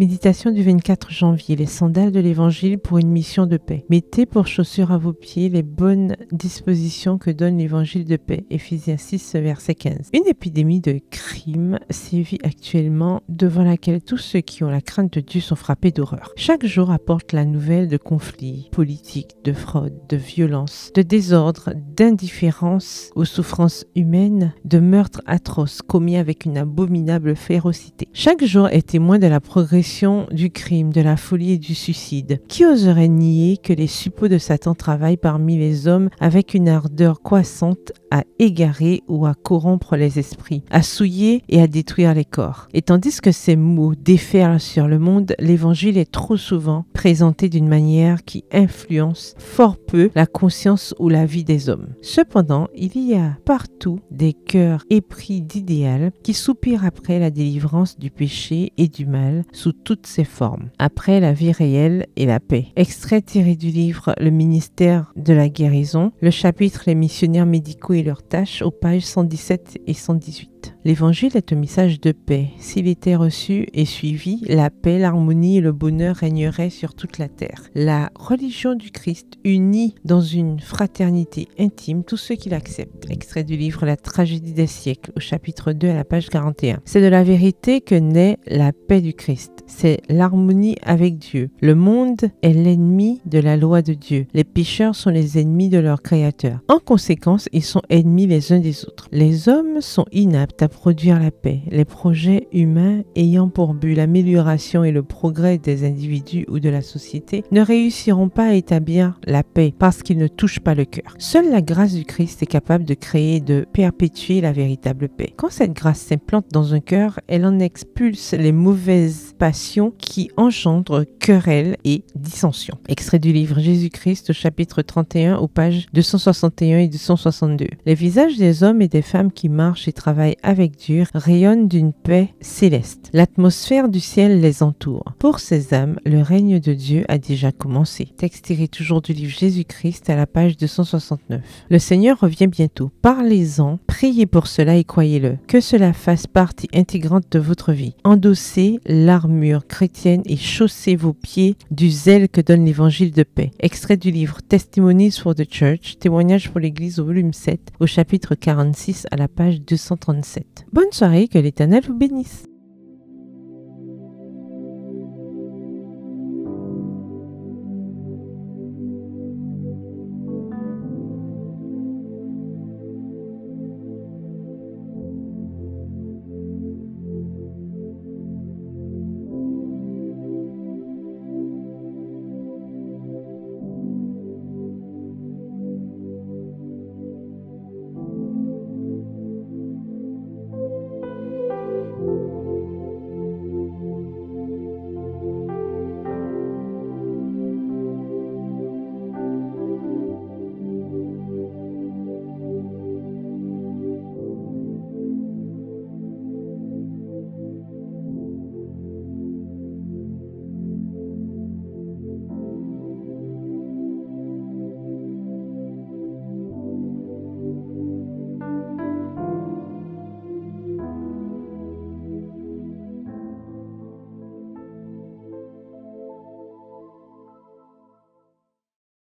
Méditation du 24 janvier. Les sandales de l'Évangile pour une mission de paix. Mettez pour chaussures à vos pieds les bonnes dispositions que donne l'Évangile de paix. Éphésiens 6, verset 15. Une épidémie de crime sévit actuellement devant laquelle tous ceux qui ont la crainte de Dieu sont frappés d'horreur. Chaque jour apporte la nouvelle de conflits politiques, de fraudes, de violences, de désordres, d'indifférence aux souffrances humaines, de meurtres atroces commis avec une abominable férocité. Chaque jour est témoin de la progression du crime, de la folie et du suicide. Qui oserait nier que les suppôts de Satan travaillent parmi les hommes avec une ardeur croissante à égarer ou à corrompre les esprits, à souiller et à détruire les corps. Et tandis que ces maux déferlent sur le monde, l'Évangile est trop souvent présenté d'une manière qui influence fort peu la conscience ou la vie des hommes. Cependant, il y a partout des cœurs épris d'idéal qui soupirent après la délivrance du péché et du mal sous toutes ses formes, après la vie réelle et la paix. Extrait tiré du livre Le ministère de la guérison, le chapitre Les missionnaires médicaux et leurs tâches aux pages 117 et 118. L'Évangile est un message de paix. S'il était reçu et suivi, la paix, l'harmonie et le bonheur régneraient sur toute la terre. La religion du Christ unit dans une fraternité intime tous ceux qui l'acceptent. Extrait du livre La tragédie des siècles, au chapitre 2 à la page 41. C'est de la vérité que naît la paix du Christ. C'est l'harmonie avec Dieu. Le monde est l'ennemi de la loi de Dieu. Les pécheurs sont les ennemis de leur Créateur. En conséquence, ils sont ennemis les uns des autres. Les hommes sont inaptes à produire la paix. Les projets humains ayant pour but l'amélioration et le progrès des individus ou de la société ne réussiront pas à établir la paix parce qu'ils ne touchent pas le cœur. Seule la grâce du Christ est capable de créer et de perpétuer la véritable paix. Quand cette grâce s'implante dans un cœur, elle en expulse les mauvaises passions qui engendrent querelles et dissensions. Extrait du livre Jésus-Christ au chapitre 31 aux pages 261 et 262. Les visages des hommes et des femmes qui marchent et travaillent avec Dieu rayonnent d'une paix céleste. L'atmosphère du ciel les entoure. Pour ces âmes, le règne de Dieu a déjà commencé. Texte tiré toujours du livre Jésus-Christ à la page 269. Le Seigneur revient bientôt. Parlez-en, priez pour cela et croyez-le. Que cela fasse partie intégrante de votre vie. Endossez l'armure chrétienne et chaussez vos pieds du zèle que donne l'évangile de paix. Extrait du livre Testimonies for the Church, témoignage pour l'église au volume 7, au chapitre 46 à la page 237. Bonne soirée, que l'Éternel vous bénisse.